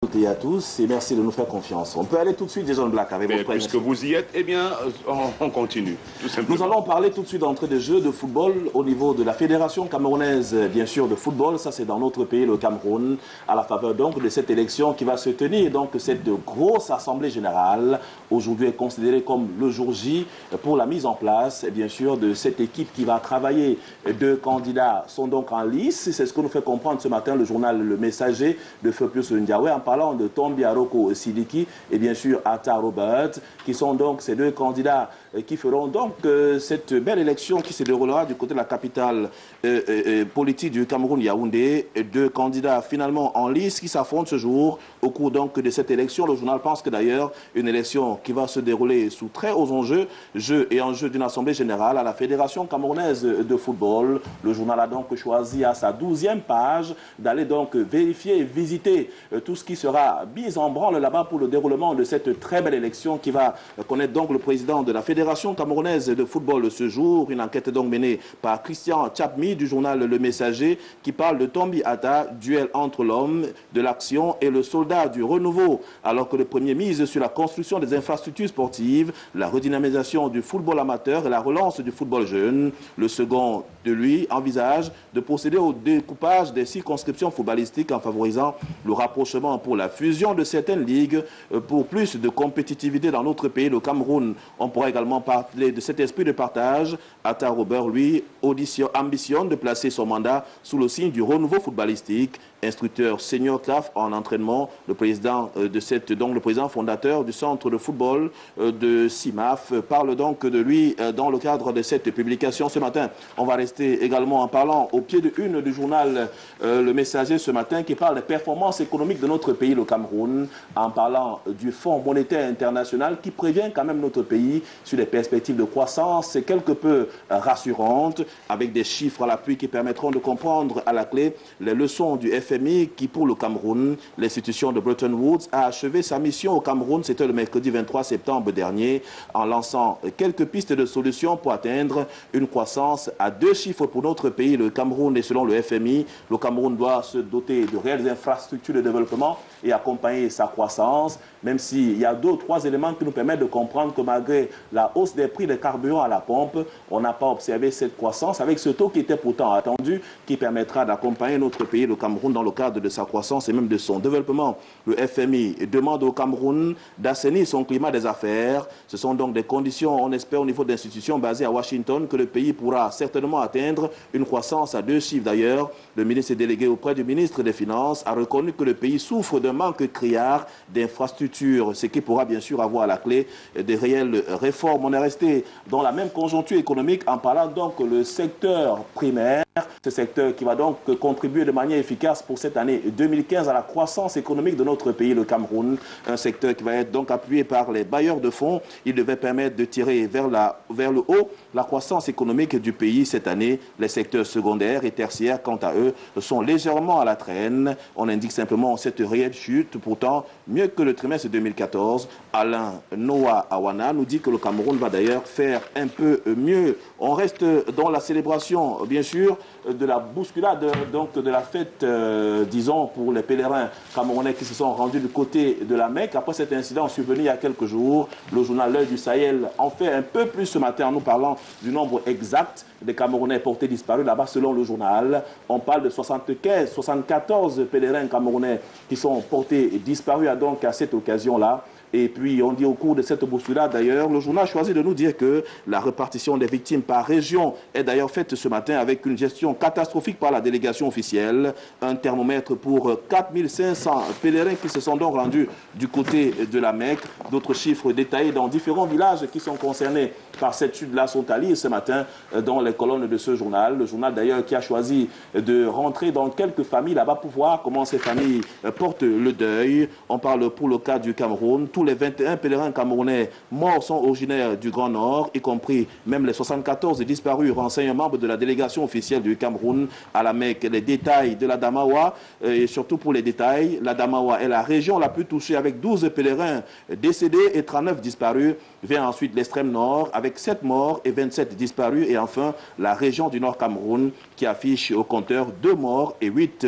écouter à tous et merci de nous faire confiance. On peut aller tout de suite, Jason Black, avec votre puisque vous y êtes, eh bien, on continue, tout simplement. Nous allons parler tout de suite d'entrée de jeu de football au niveau de la Fédération camerounaise, bien sûr, de football. Ça, c'est dans notre pays, le Cameroun, à la faveur donc de cette élection qui va se tenir. Donc, cette grosse assemblée générale, aujourd'hui, est considérée comme le jour J pour la mise en place, bien sûr, de cette équipe qui va travailler. Deux candidats sont donc en lice. C'est ce que nous fait comprendre ce matin le journal Le Messager de Feu Pius Ndiaye en parlant de Tombi Aroko Sidiki et bien sûr Atta Robert, qui sont donc ces deux candidats qui feront donc cette belle élection qui se déroulera du côté de la capitale politique du Cameroun, Yaoundé. Deux candidats finalement en lice qui s'affrontent ce jour au cours donc de cette élection. Le journal pense que d'ailleurs une élection qui va se dérouler sous très hauts enjeux, enjeux d'une assemblée générale à la Fédération camerounaise de football. Le journal a donc choisi à sa 12e page d'aller donc vérifier et visiter tout ce qui sera mis en branle là-bas pour le déroulement de cette très belle élection qui va connaître donc le président de la Fédération camerounaise de football ce jour. Une enquête donc menée par Christian Tchapmi du journal Le Messager qui parle de Tombi Atta, duel entre l'homme de l'action et le soldat du renouveau. Alors que le premier mise sur la construction des infrastructures sportives, la redynamisation du football amateur et la relance du football jeune, le second de lui envisage de procéder au découpage des circonscriptions footballistiques en favorisant le rapprochement pour la fusion de certaines ligues pour plus de compétitivité dans notre pays, le Cameroun. On pourra également parler de cet esprit de partage. Atta Robert, lui, ambitionne de placer son mandat sous le signe du renouveau footballistique. Instructeur senior CAF en entraînement, le président le président fondateur du centre de football de CIMAF parle donc de lui dans le cadre de cette publication ce matin. On va rester également en parlant au pied de une du journal Le Messager ce matin qui parle des performances économiques de notre pays, le Cameroun, en parlant du Fonds monétaire international qui prévient quand même notre pays sur les perspectives de croissance quelque peu rassurantes avec des chiffres à l'appui qui permettront de comprendre à la clé les leçons du FMI qui, pour le Cameroun, l'institution de Bretton Woods a achevé sa mission au Cameroun, c'était le mercredi 23 septembre dernier, en lançant quelques pistes de solutions pour atteindre une croissance à 2 chiffres pour notre pays, le Cameroun. Et selon le FMI, le Cameroun doit se doter de réelles infrastructures de développement et accompagner sa croissance, même s'il y a 2 ou 3 éléments qui nous permettent de comprendre que malgré la hausse des prix des carburants à la pompe, on n'a pas observé cette croissance avec ce taux qui était pourtant attendu, qui permettra d'accompagner notre pays, le Cameroun, dans le cadre de sa croissance et même de son développement. Le FMI demande au Cameroun d'assainir son climat des affaires. Ce sont donc des conditions, on espère, au niveau d'institutions basées à Washington, que le pays pourra certainement atteindre une croissance à 2 chiffres. D'ailleurs, le ministre délégué auprès du ministre des Finances a reconnu que le pays souffre d'un manque criard d'infrastructures, ce qui pourra bien sûr avoir à la clé des réelles réformes. On est resté dans la même conjoncture économique en parlant donc le secteur primaire, ce secteur qui va donc contribuer de manière efficace pour cette année 2015 à la croissance économique de notre pays, le Cameroun. Un secteur qui va être donc appuyé par les bailleurs de fonds. Il devait permettre de tirer vers le haut la croissance économique du pays cette année. Les secteurs secondaires et tertiaires, quant à eux, sont légèrement à la traîne. On indique simplement cette réelle chute, pourtant mieux que le trimestre 2014. Alain Noah Awana nous dit que le Cameroun va d'ailleurs faire un peu mieux. On reste dans la célébration, bien sûr, de la bousculade, donc de la fête, disons, pour les pèlerins camerounais qui se sont rendus du côté de la Mecque. Après cet incident survenu il y a quelques jours, le journal L'Œil du Sahel en fait un peu plus ce matin en nous parlant du nombre exact des Camerounais portés disparus là-bas selon le journal. On parle de 74 pèlerins camerounais qui sont portés disparus donc à cette occasion-là. Et puis, on dit au cours de cette bousculade, d'ailleurs, le journal a choisi de nous dire que la répartition des victimes par région est d'ailleurs faite ce matin avec une gestion catastrophique par la délégation officielle. Un thermomètre pour 4500 pèlerins qui se sont donc rendus du côté de la Mecque. D'autres chiffres détaillés dans différents villages qui sont concernés par cette chute-là sont à lire ce matin dans les colonnes de ce journal. Le journal, d'ailleurs, qui a choisi de rentrer dans quelques familles là-bas pour voir comment ces familles portent le deuil. On parle pour le cas du Cameroun. Tous les 21 pèlerins camerounais morts sont originaires du Grand Nord, y compris même les 74 disparus, renseignent membres de la délégation officielle officielle du Cameroun à la Mecque. Les détails de la Damawa, et surtout pour les détails, la Damawa est la région la plus touchée avec 12 pèlerins décédés et 39 disparus. Vient ensuite l'extrême nord avec 7 morts et 27 disparus. Et enfin, la région du Nord Cameroun qui affiche au compteur 2 morts et 8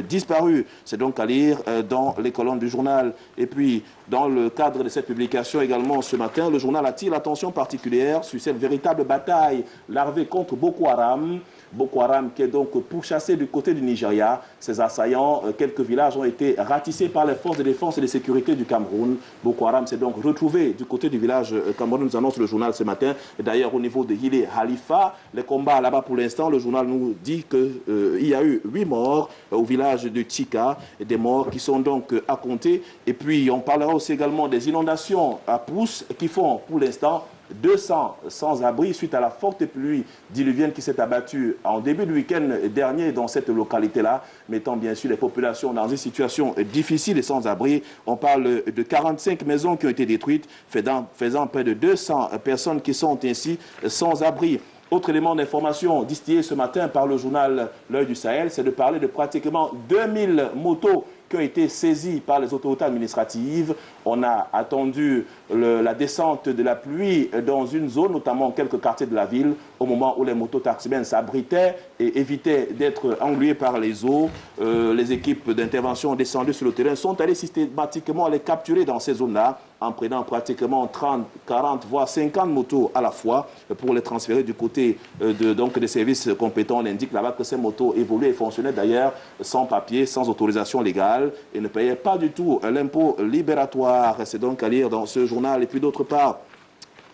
disparus. C'est donc à lire dans les colonnes du journal. Et puis, dans le cadre de cette publication également ce matin, le journal attire l'attention particulière sur cette véritable bataille larvée contre Boko Haram. Boko Haram qui est donc pourchassé du côté du Nigeria. Ces assaillants, quelques villages ont été ratissés par les forces de défense et de sécurité du Cameroun. Boko Haram s'est donc retrouvé du côté du village camerounais, nous annonce le journal ce matin. D'ailleurs, au niveau de Hile Halifa, les combats là-bas pour l'instant, le journal nous dit qu'il y a eu 8 morts au village de Tchika, des morts qui sont donc à compter. Et puis, on parlera aussi également des inondations à Pousse qui font pour l'instant 200 sans-abri suite à la forte pluie diluvienne qui s'est abattue en début de week-end dernier dans cette localité-là, mettant bien sûr les populations dans une situation difficile et sans-abri. On parle de 45 maisons qui ont été détruites, faisant près de 200 personnes qui sont ainsi sans-abri. Autre élément d'information distillé ce matin par le journal L'Œil du Sahel, c'est de parler de pratiquement 2000 motos qui ont été saisies par les autorités administratives. On a attendu la descente de la pluie dans une zone, notamment quelques quartiers de la ville, au moment où les mototaximens s'abritaient et évitaient d'être englués par les eaux. Les équipes d'intervention descendues sur le terrain sont allées systématiquement les capturer dans ces zones-là, en prenant pratiquement 30, 40, voire 50 motos à la fois pour les transférer du côté des services compétents. On indique là-bas que ces motos évoluaient et fonctionnaient d'ailleurs sans papier, sans autorisation légale et ne payaient pas du tout l'impôt libératoire. C'est donc à lire dans ce journal. Et puis d'autre part,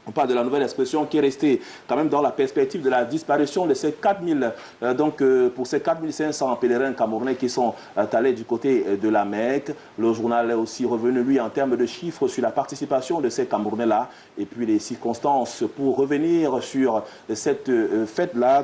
on parle de la nouvelle expression qui est restée quand même dans la perspective de la disparition de ces 4000, pour ces 4500 pèlerins camerounais qui sont allés du côté de la Mecque. Le journal est aussi revenu, lui, en termes de chiffres sur la participation de ces Camerounais-là et puis les circonstances pour revenir sur cette fête-là,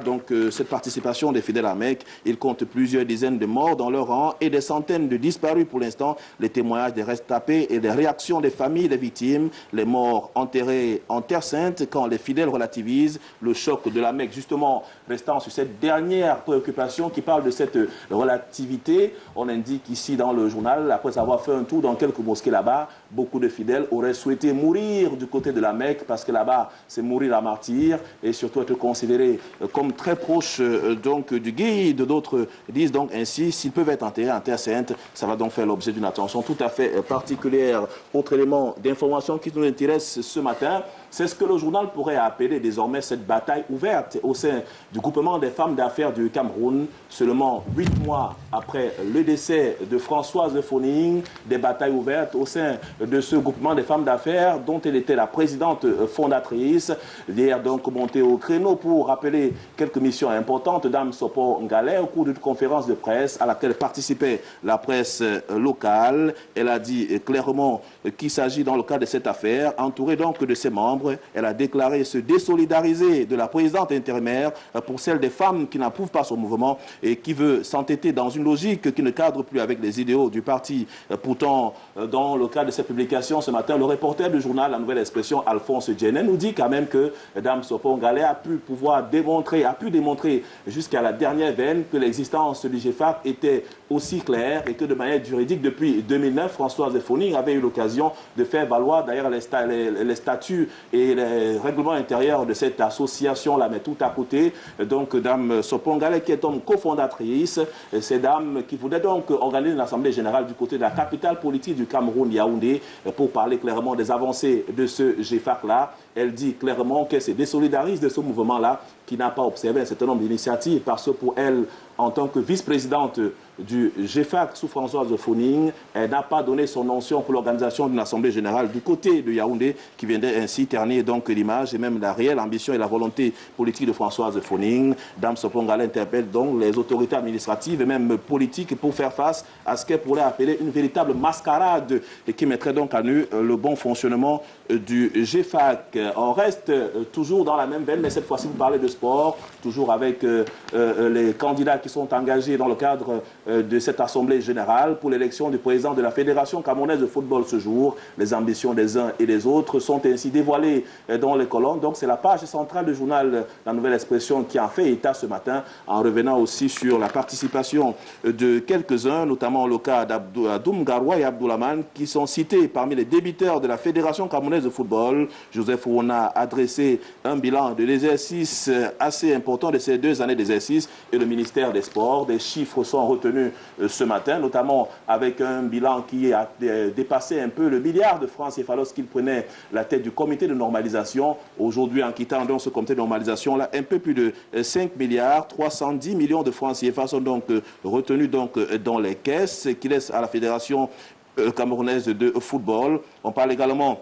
cette participation des fidèles à la Mecque. Il compte plusieurs dizaines de morts dans leur rang et des centaines de disparus pour l'instant. Les témoignages des restes tapés et les réactions des familles des victimes, les morts enterrés en Terre Sainte, quand les fidèles relativisent le choc de la Mecque. Justement, restant sur cette dernière préoccupation qui parle de cette relativité, on indique ici dans le journal, après avoir fait un tour dans quelques mosquées là-bas, beaucoup de fidèles auraient souhaité mourir du côté de la Mecque parce que là-bas, c'est mourir à martyr et surtout être considéré comme très proche du guide. D'autres disent donc ainsi, s'ils peuvent être enterrés en Terre Sainte, ça va donc faire l'objet d'une attention tout à fait particulière. Autre élément d'information qui nous intéresse ce matin, c'est ce que le journal pourrait appeler désormais cette bataille ouverte au sein du groupement des femmes d'affaires du Cameroun. Seulement 8 mois après le décès de Françoise Fonning, des batailles ouvertes au sein de ce groupement des femmes d'affaires dont elle était la présidente fondatrice. Hier donc montée au créneau pour rappeler quelques missions importantes. Dame Sopo Ngalé, au cours d'une conférence de presse à laquelle participait la presse locale, elle a dit clairement qu'il s'agit dans le cadre de cette affaire, entourée donc de ses membres. Elle a déclaré se désolidariser de la présidente intérimaire pour celle des femmes qui n'approuvent pas son mouvement et qui veut s'entêter dans une logique qui ne cadre plus avec les idéaux du parti. Pourtant, dans le cadre de cette publication ce matin, le reporter du journal La Nouvelle Expression, Alphonse Djenet, nous dit quand même que Dame Sopo Ngalé a pu démontrer jusqu'à la dernière veine que l'existence du GFAC était aussi claire et que de manière juridique, depuis 2009, Françoise Fonning avait eu l'occasion de faire valoir d'ailleurs les statuts et les règlements intérieurs de cette association-là, mais tout à côté. Donc, Dame Sopo Ngalé, qui est donc cofondatrice, c'est Dame qui voulait donc organiser une assemblée générale du côté de la capitale politique du Cameroun, Yaoundé, pour parler clairement des avancées de ce GFAC-là. Elle dit clairement qu'elle se désolidarise de ce mouvement-là, qui n'a pas observé un certain nombre d'initiatives, parce que pour elle, en tant que vice-présidente du GFAC sous Françoise Fonning, elle n'a pas donné son onction pour l'organisation d'une assemblée générale du côté de Yaoundé, qui viendrait ainsi ternir donc l'image et même la réelle ambition et la volonté politique de Françoise Fonning. Dame Sopo Ngalé interpelle donc les autorités administratives et même politiques pour faire face à ce qu'elle pourrait appeler une véritable mascarade et qui mettrait donc à nu le bon fonctionnement du GFAC. On reste toujours dans la même veine, mais cette fois-ci vous parlez de sport, toujours avec les candidats qui sont engagés dans le cadre de cette Assemblée générale pour l'élection du président de la Fédération camerounaise de football ce jour. Les ambitions des uns et des autres sont ainsi dévoilées dans les colonnes. Donc c'est la page centrale du journal La Nouvelle Expression qui en fait état ce matin, en revenant aussi sur la participation de quelques-uns, notamment le cas d'Adoum Garoua et Abdoulaman, qui sont cités parmi les débiteurs de la Fédération camerounaise de football. Joseph Ouna a dressé un bilan de l'exercice assez important de ces 2 années d'exercice et le ministère des Sports. Des chiffres sont retenus ce matin, notamment avec un bilan qui a dépassé un peu le milliard de francs CFA lorsqu'il prenait la tête du comité de normalisation. Aujourd'hui, en quittant donc ce comité de normalisation-là, un peu plus de 5 milliards, 310 millions de francs CFA sont donc retenus dans les caisses qui laissent à la Fédération camerounaise de football. On parle également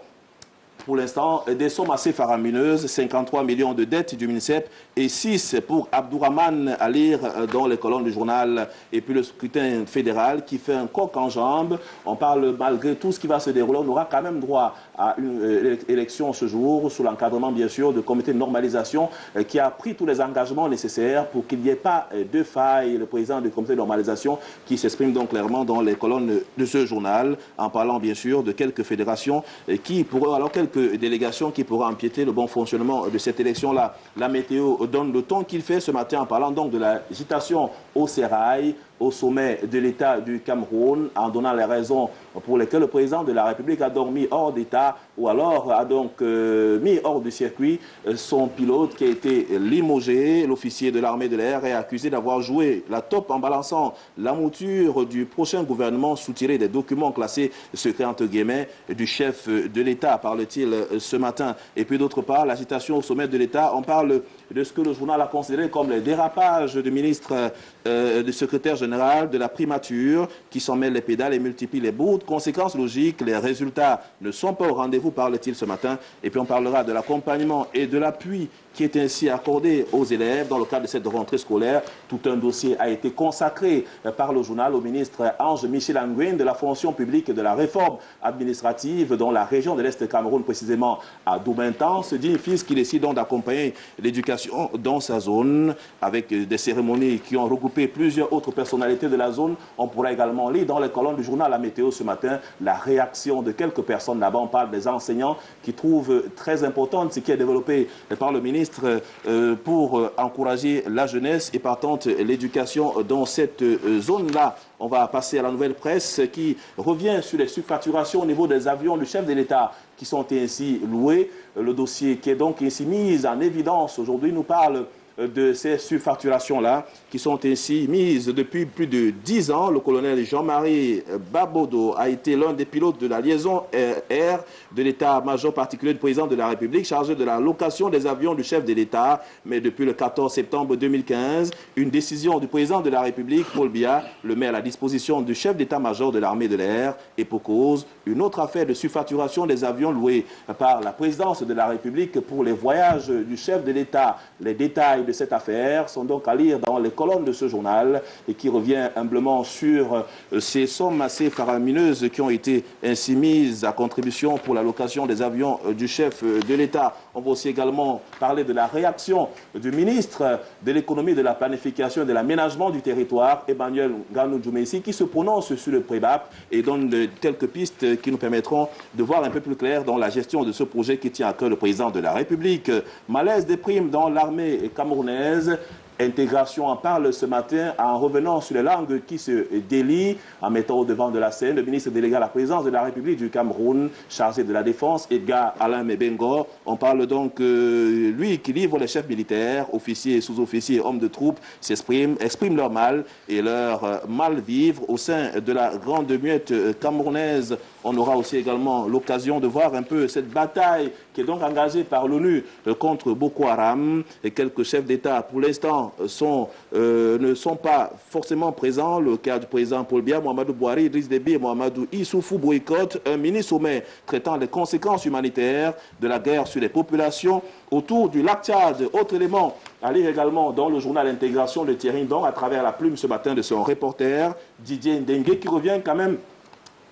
pour l'instant des sommes assez faramineuses, 53 millions de dettes du MINICEP et 6 pour Abdourahmane à lire dans les colonnes du journal. Et puis le scrutin fédéral qui fait un coq en jambe. On parle, malgré tout ce qui va se dérouler, on aura quand même droit à une élection ce jour, sous l'encadrement bien sûr du comité de normalisation qui a pris tous les engagements nécessaires pour qu'il n'y ait pas de faille. Le président du comité de normalisation qui s'exprime donc clairement dans les colonnes de ce journal, en parlant bien sûr de quelques fédérations qui pourraient, alors quelques délégations qui pourraient empiéter le bon fonctionnement de cette élection-là. La météo donne le ton qu'il fait ce matin en parlant donc de l'agitation au sérail, au sommet de l'État du Cameroun, en donnant les raisons pour lesquelles le président de la République a dormi hors d'État ou alors a donc mis hors du circuit son pilote qui a été limogé. L'officier de l'armée de l'air est accusé d'avoir joué la taupe en balançant la mouture du prochain gouvernement soutiré des documents classés secrets entre guillemets du chef de l'État, parle-t-il ce matin. Et puis d'autre part, l'agitation au sommet de l'État, on parle de ce que le journal a considéré comme les dérapages du ministre, du secrétaire général de la primature qui s'en mêle les pédales et multiplie les bourdes. Conséquence logique, les résultats ne sont pas au rendez-vous, parle-t-il ce matin. Et puis on parlera de l'accompagnement et de l'appui qui est ainsi accordé aux élèves dans le cadre de cette rentrée scolaire. Tout un dossier a été consacré par le journal au ministre Ange-Michel Nguyen de la fonction publique et de la réforme administrative dans la région de l'Est du Cameroun, précisément à Doubentan. Ce digne fils qui décide donc d'accompagner l'éducation dans sa zone avec des cérémonies qui ont regroupé plusieurs autres personnalités de la zone. On pourra également lire dans les colonnes du journal La Météo ce matin la réaction de quelques personnes là-bas. On parle des enseignants qui trouvent très importante ce qui est développé par le ministre pour encourager la jeunesse et partant l'éducation dans cette zone-là. On va passer à la nouvelle presse qui revient sur les surfacturations au niveau des avions du chef de l'État qui sont ainsi loués. Le dossier qui est donc ainsi mis en évidence aujourd'hui nous parle de ces surfacturations-là qui sont ainsi mises depuis plus de 10 ans. Le colonel Jean-Marie Babodo a été l'un des pilotes de la liaison air de l'état-major particulier du président de la République chargé de la location des avions du chef de l'État. Mais depuis le 14 septembre 2015, une décision du président de la République, Paul Biya, le met à la disposition du chef d'état-major de l'armée de l'air et pour cause, une autre affaire de surfacturation des avions loués par la présidence de la République pour les voyages du chef de l'État. Les détails de cette affaire sont donc à lire dans les colonnes de ce journal et qui revient humblement sur ces sommes assez faramineuses qui ont été ainsi mises à contribution pour la location des avions du chef de l'État. On va aussi également parler de la réaction du ministre de l'économie, de la planification et de l'aménagement du territoire, Emmanuel Nganou Djoumeissi, qui se prononce sur le PREBAP et donne quelques pistes qui nous permettront de voir un peu plus clair dans la gestion de ce projet qui tient à cœur le président de la République. Malaise des primes dans l'armée camerounaise. Intégration en parle ce matin en revenant sur les langues qui se délient, en mettant au devant de la scène le ministre délégué à la présidence de la République du Cameroun, chargé de la défense, Edgar Alain Mebengo. On parle donc, lui qui livre les chefs militaires, officiers, sous-officiers, hommes de troupes, expriment leur mal et leur mal-vivre au sein de la grande muette camerounaise. On aura aussi également l'occasion de voir un peu cette bataille qui est donc engagée par l'ONU contre Boko Haram. Et quelques chefs d'État, pour l'instant, ne sont pas forcément présents. Le cas du président Paul Biya, Mohamedou Bouhari, Idriss Déby et Mohamedou Issoufou boycottent un mini-sommet traitant les conséquences humanitaires de la guerre sur les populations autour du lac Tchad. Autre élément à lire également dans le journal Intégration de Thierry Ndong à travers la plume ce matin de son reporter Didier Ndengue qui revient quand même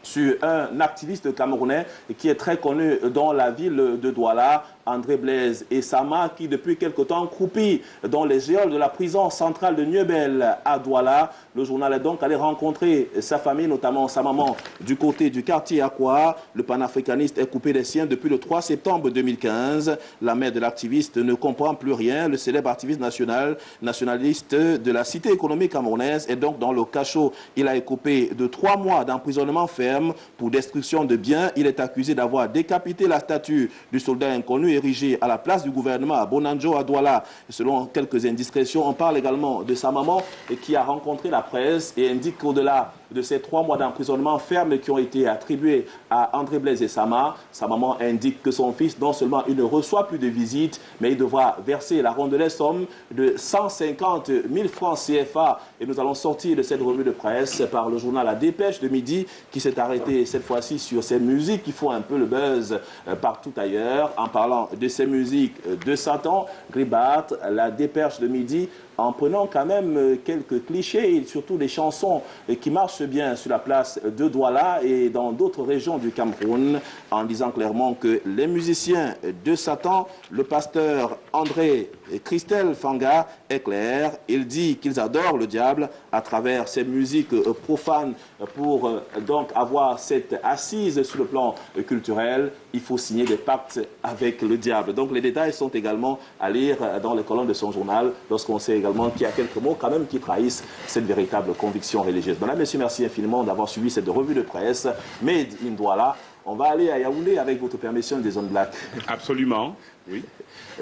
sur un activiste camerounais qui est très connu dans la ville de Douala André Blaise et Sama, qui depuis quelque temps croupit dans les geôles de la prison centrale de Niebel à Douala. Le journal est donc allé rencontrer sa famille, notamment sa maman du côté du quartier Akwa. Le panafricaniste est coupé des siens depuis le 3 septembre 2015. La mère de l'activiste ne comprend plus rien. Le célèbre activiste nationaliste de la cité économique camerounaise est donc dans le cachot. Il a été coupé de 3 mois d'emprisonnement ferme pour destruction de biens. Il est accusé d'avoir décapité la statue du soldat inconnu érigée à la place du gouvernement à Bonanjo à Douala. Selon quelques indiscrétions, on parle également de sa maman qui a rencontré la presse et indique qu'au-delà de ces 3 mois d'emprisonnement ferme qui ont été attribués à André Blaise et Sama, sa maman indique que son fils, non seulement il ne reçoit plus de visites, mais il devra verser la rondelette somme de 150 000 francs CFA. Et nous allons sortir de cette revue de presse par le journal La Dépêche de midi, qui s'est arrêté cette fois-ci sur ces musiques qui font un peu le buzz partout ailleurs. En parlant de ces musiques de Satan, Gribat, La Dépêche de midi, en prenant quand même quelques clichés et surtout des chansons qui marchent bien sur la place de Douala et dans d'autres régions du Cameroun, en disant clairement que les musiciens de Satan, le pasteur André Christelle Fanga est clair. Il dit qu'ils adorent le diable à travers ces musiques profanes pour donc avoir cette assise sur le plan culturel. Il faut signer des pactes avec le diable. Donc les détails sont également à lire dans les colonnes de son journal lorsqu'on sait également qu'il y a quelques mots quand même qui trahissent cette véritable conviction religieuse. Madame, messieurs, merci infiniment d'avoir suivi cette revue de presse Made in Douala. On va aller à Yaoundé avec votre permission des zones black. Absolument, oui.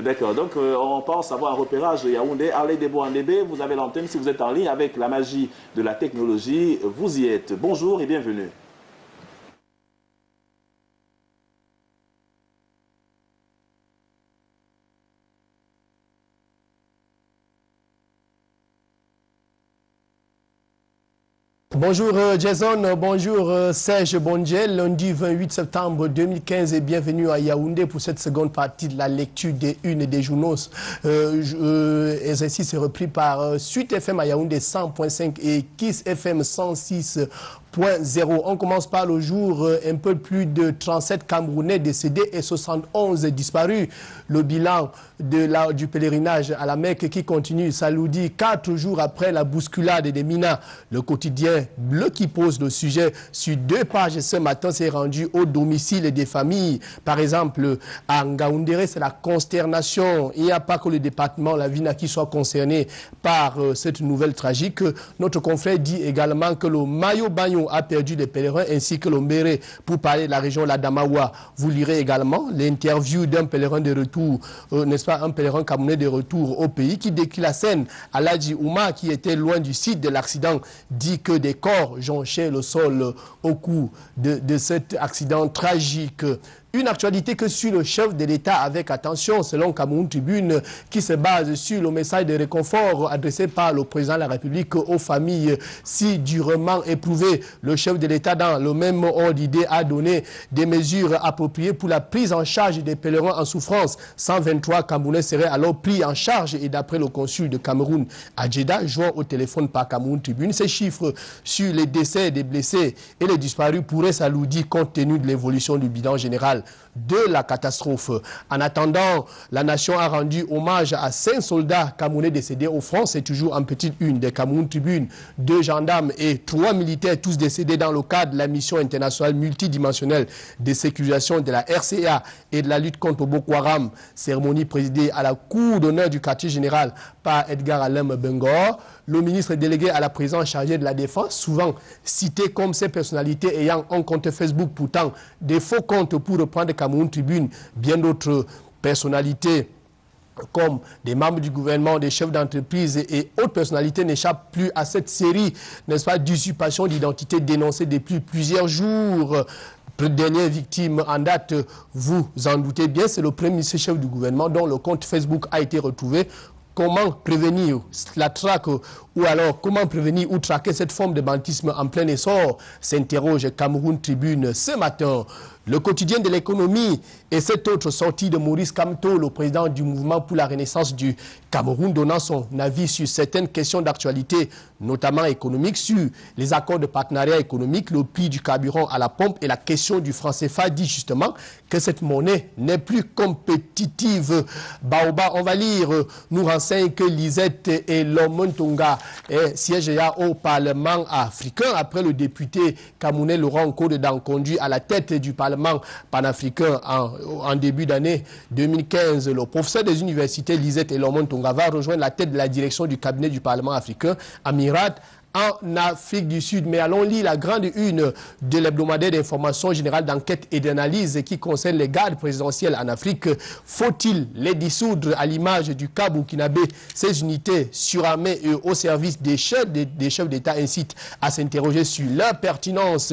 D'accord, donc on pense avoir un repérage de Yaoundé. Allez Debo-Andébé, vous avez l'antenne. Si vous êtes en ligne avec la magie de la technologie, vous y êtes. Bonjour et bienvenue. Bonjour Jason, bonjour Serge Bondiel, lundi 28 septembre 2015 et bienvenue à Yaoundé pour cette seconde partie de la lecture des unes des journaux. Exercice repris par Suite FM à Yaoundé 100.5 et Kiss FM 106.0. On commence par le jour, un peu plus de 37 Camerounais décédés et 71 disparus. Le bilan du pèlerinage à la Mecque qui continue s'alourdit 4 jours après la bousculade des Mina. Le quotidien Bleu qui pose le sujet sur 2 pages ce matin s'est rendu au domicile des familles. Par exemple, à Ngaoundéré, c'est la consternation. Il n'y a pas que le département, la Vina, qui soit concerné par cette nouvelle tragique. Notre confrère dit également que le Mayo Bagno a perdu des pèlerins ainsi que l'Ombéré pour parler de la région l'Adamawa. Vous lirez également l'interview d'un pèlerin de retour, n'est-ce pas, un pèlerin camerounais de retour au pays qui décrit la scène. Aladji Ouma, qui était loin du site de l'accident, dit que des corps jonchaient le sol au cours de cet accident tragique. Une actualité que suit le chef de l'État avec attention, selon Cameroun Tribune, qui se base sur le message de réconfort adressé par le président de la République aux familles si durement éprouvées. Le chef de l'État, dans le même ordre d'idée, a donné des mesures appropriées pour la prise en charge des pèlerins en souffrance. 123 Camerounais seraient alors pris en charge et d'après le consul de Cameroun à Jeddah, joint au téléphone par Cameroun Tribune, ces chiffres sur les décès des blessés et les disparus pourraient s'alourdir compte tenu de l'évolution du bilan général de la catastrophe. En attendant, la nation a rendu hommage à 5 soldats camerounais décédés au front. C'est toujours en petite une des Cameroun Tribune. 2 gendarmes et 3 militaires, tous décédés dans le cadre de la mission internationale multidimensionnelle de sécurisation de la RCA et de la lutte contre Boko Haram. Cérémonie présidée à la cour d'honneur du quartier général par Edgar Alem Bengor. Le ministre délégué à la présidence chargé de la défense, souvent cité comme ces personnalités ayant un compte Facebook, pourtant des faux comptes pour reprendre Cameroun Tribune, bien d'autres personnalités comme des membres du gouvernement, des chefs d'entreprise et autres personnalités n'échappent plus à cette série, n'est-ce pas, d'usurpation d'identité dénoncée depuis plusieurs jours. Dernière victime en date, vous en doutez bien, c'est le premier ministre chef du gouvernement dont le compte Facebook a été retrouvé. Comment prévenir la traque ou alors comment prévenir ou traquer cette forme de banditisme en plein essor, s'interroge Cameroun Tribune ce matin. Le quotidien de l'économie et cette autre sortie de Maurice Kamto, le président du mouvement pour la renaissance du Cameroun, donnant son avis sur certaines questions d'actualité, notamment économiques, sur les accords de partenariat économique, le prix du carburant à la pompe et la question du franc CFA, dit justement que cette monnaie n'est plus compétitive. Baoba, on va lire, nous renseigne que Lisette et Lomontonga siègent au Parlement africain après le député camerounais Laurent Nkodo conduit à la tête du Parlement panafricain en début d'année 2015. Le professeur des universités Lisette et Lomontonga va rejoindre la tête de la direction du cabinet du Parlement africain à Mirat, en Afrique du Sud. Mais allons lire la grande une de l'hebdomadaire d'information générale d'enquête et d'analyse qui concerne les gardes présidentielles en Afrique. Faut-il les dissoudre à l'image du cas burkinabé? Ces unités surarmées et au service des chefs d'État incitent à s'interroger sur leur pertinence.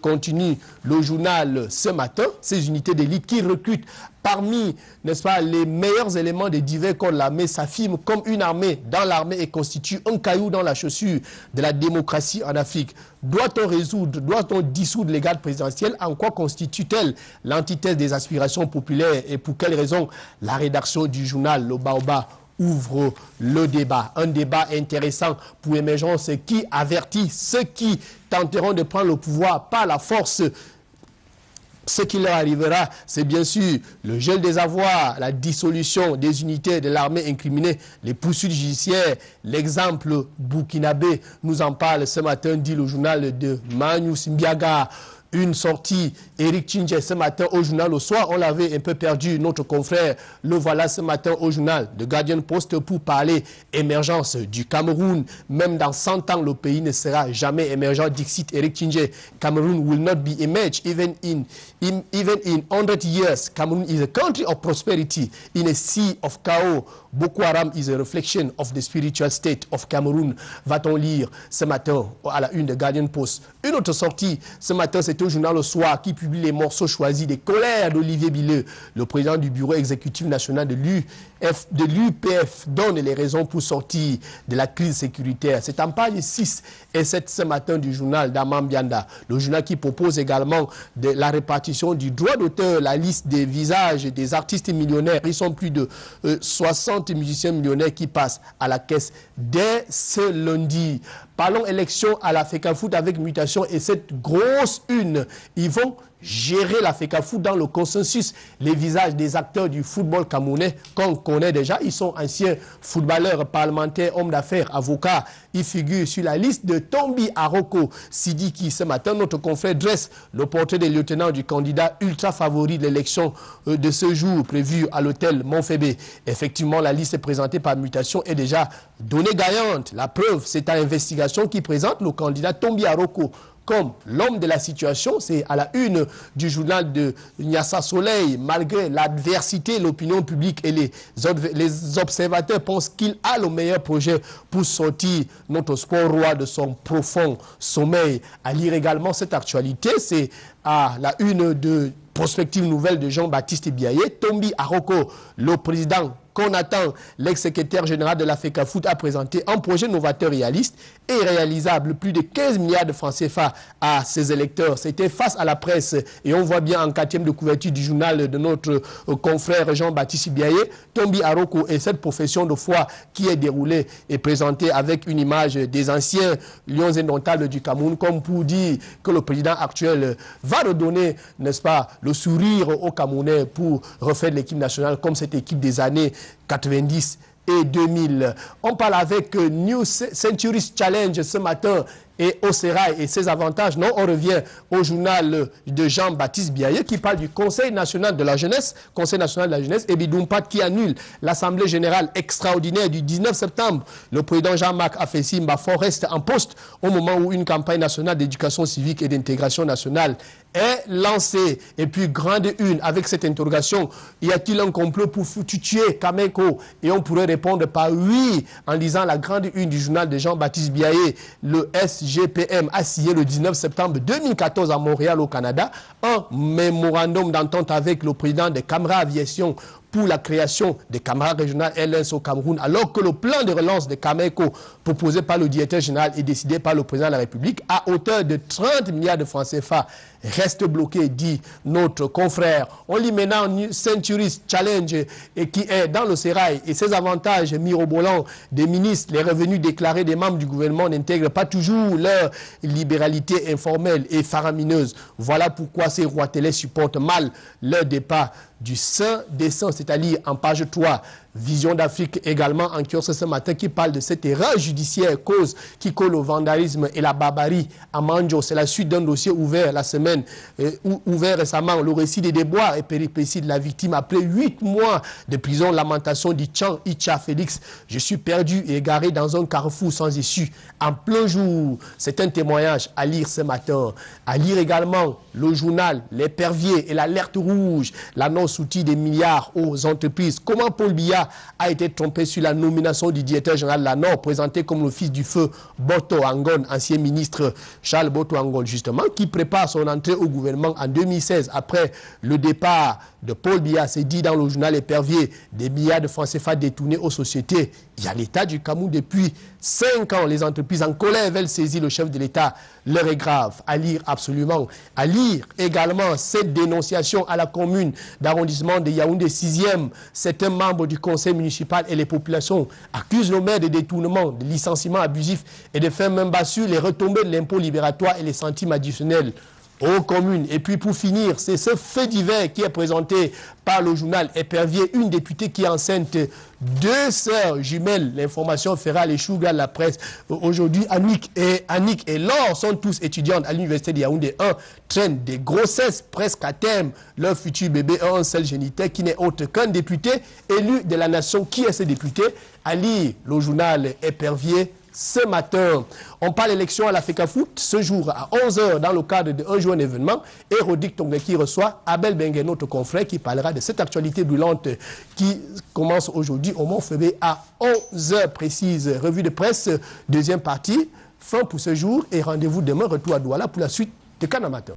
Continue le journal ce matin. Ces unités d'élite qui recrutent parmi, n'est-ce pas, les meilleurs éléments des divers corps de l'armée s'affirment comme une armée dans l'armée et constitue un caillou dans la chaussure de la démocratie en Afrique. Doit-on dissoudre les gardes présidentielles? En quoi constitue-t-elle l'antithèse des aspirations populaires et pour quelles raisons? La rédaction du journal Le Baoba ouvre le débat. Un débat intéressant pour Émergence qui avertit ceux qui tenteront de prendre le pouvoir par la force. Ce qui leur arrivera, c'est bien sûr le gel des avoirs, la dissolution des unités de l'armée incriminées, les poursuites judiciaires. L'exemple burkinabé nous en parle ce matin, dit le journal de Manu Simbiaga. Une sortie, Eric Tchinje ce matin au journal au soir, on l'avait un peu perdu, notre confrère, le voilà ce matin au journal de Guardian Post pour parler émergence du Cameroun. Même dans 100 ans, le pays ne sera jamais émergent, dixit Eric Tchinje. Cameroon will not be emerged even in 100 years. Cameroon is a country of prosperity in a sea of chaos. Boko Haram is a reflection of the spiritual state of Cameroon. Va-t-on lire ce matin à la une de Guardian Post. Une autre sortie ce matin, c'est au journal Le Soir qui publie les morceaux choisis des colères d'Olivier Billeux. Le président du bureau exécutif national de l'UPF donne les raisons pour sortir de la crise sécuritaire. C'est en page 6 et 7 ce matin du journal d'Amam Bianda. Le journal qui propose également de la répartition du droit d'auteur, la liste des visages des artistes millionnaires. Ils sont plus de 60 musiciens millionnaires qui passent à la caisse dès ce lundi. Parlons élection à la FECAFOOT avec mutation et cette grosse une. Ils vont gérer la FECAFOOT dans le consensus. Les visages des acteurs du football camerounais qu'on connaît déjà. Ils sont anciens footballeurs, parlementaires, hommes d'affaires, avocats. Ils figurent sur la liste de Tombi Aroko Sidiki. Ce matin, notre confrère dresse le portrait des lieutenants du candidat ultra favori de l'élection de ce jour prévu à l'hôtel Montfébé. Effectivement, la liste présentée par mutation est déjà donnée gagnante. La preuve, c'est à investigation qui présente le candidat Tombi Aroko comme l'homme de la situation. C'est à la une du journal de Nyassa Soleil. Malgré l'adversité, l'opinion publique et les observateurs pensent qu'il a le meilleur projet pour sortir notre sport roi de son profond sommeil. À lire également cette actualité, c'est à la une de Prospective nouvelle de Jean-Baptiste Biaye. Tombi Aroko, le président qu'on attend, l'ex-secrétaire général de la FECAFOOT, a présenté un projet novateur réaliste et réalisable, plus de 15 milliards de francs CFA à ses électeurs. C'était face à la presse et on voit bien en 4e de couverture du journal de notre confrère Jean-Baptiste Biaye, Tombi Aroko et cette profession de foi qui est déroulée et présentée avec une image des anciens lions indomptables du Cameroun, comme pour dire que le président actuel va redonner, n'est-ce pas, le sourire aux Camerounais pour refaire l'équipe nationale comme cette équipe des années 90 et 2000. On parle avec New Centuries Challenge ce matin et au Sérail et ses avantages. Non, on revient au journal de Jean-Baptiste Biaye qui parle du Conseil national de la jeunesse, et Bidumpat qui annule l'Assemblée générale extraordinaire du 19 septembre. Le président Jean-Marc Afessi Mbafo reste en poste au moment où une campagne nationale d'éducation civique et d'intégration nationale est lancée. Et puis, grande une, avec cette interrogation, y a-t-il un complot pour tuer Kameko? Et on pourrait répondre par oui, en lisant la grande une du journal de Jean-Baptiste Biaye. Le SGPM a signé le 19 septembre 2014 à Montréal, au Canada, un mémorandum d'entente avec le président de Camera Aviation pour la création des caméras régionales L1 au Cameroun, alors que le plan de relance des Cameco proposé par le directeur général et décidé par le président de la République à hauteur de 30 milliards de francs CFA reste bloqué, dit notre confrère. On lit maintenant Centuries Challenge et qui est dans le sérail et ses avantages mirobolants des ministres. Les revenus déclarés des membres du gouvernement n'intègrent pas toujours leur libéralité informelle et faramineuse. Voilà pourquoi ces rois télé supportent mal leur départ du sein des saints, c'est-à-dire en page 3. Vision d'Afrique également en kiosque ce matin qui parle de cette erreur judiciaire cause qui colle au vandalisme et la barbarie à Manjo. C'est la suite d'un dossier ouvert la semaine, ouvert récemment. Le récit des déboires et péripéties de la victime après 8 mois de prison. Lamentation d'Ichan Icha Félix. Je suis perdu et égaré dans un carrefour sans issue en plein jour. C'est un témoignage à lire ce matin. À lire également le journal L'Épervier et l'alerte rouge. L'annonce-outil des milliards aux entreprises. Comment Paul Biya a été trompé sur la nomination du directeur général de la Nord, présenté comme le fils du feu Boto Angon, ancien ministre Charles Boto Angon, justement, qui prépare son entrée au gouvernement en 2016 après le départ de Paul Biya. C'est dit dans le journal Épervier, des milliards de francs CFA détournés aux sociétés. Il y a l'État du Cameroun depuis 5 ans. Les entreprises en colère veulent saisir le chef de l'État. L'heure est grave. À lire absolument. À lire également cette dénonciation à la commune d'arrondissement de Yaoundé 6e. Certains membres du conseil municipal et les populations accusent le maire de détournement, de licenciement abusif et de faire même bas sur les retombées de l'impôt libératoire et les centimes additionnels aux communes. Et puis pour finir, c'est ce fait divers qui est présenté par le journal Épervier, une députée qui est enceinte 2 sœurs jumelles. L'information fera les choux gras de la presse. Aujourd'hui, Annick et Laure sont tous étudiantes à l'université de Yaoundé 1, traînent des grossesses presque à terme. Leur futur bébé a un seul géniteur qui n'est autre qu'un député élu de la nation. Qui est ce député? À lire le journal Épervier ce matin. On parle élection à la FECAFOOT ce jour à 11h dans le cadre d'un jour événement. Et Rodic Tongue qui reçoit Abel Bengue, notre confrère, qui parlera de cette actualité brûlante qui commence aujourd'hui au Mont-Fébé à 11h précise. Revue de presse, deuxième partie. Fin pour ce jour et rendez-vous demain, retour à Douala pour la suite de Cannes Matin.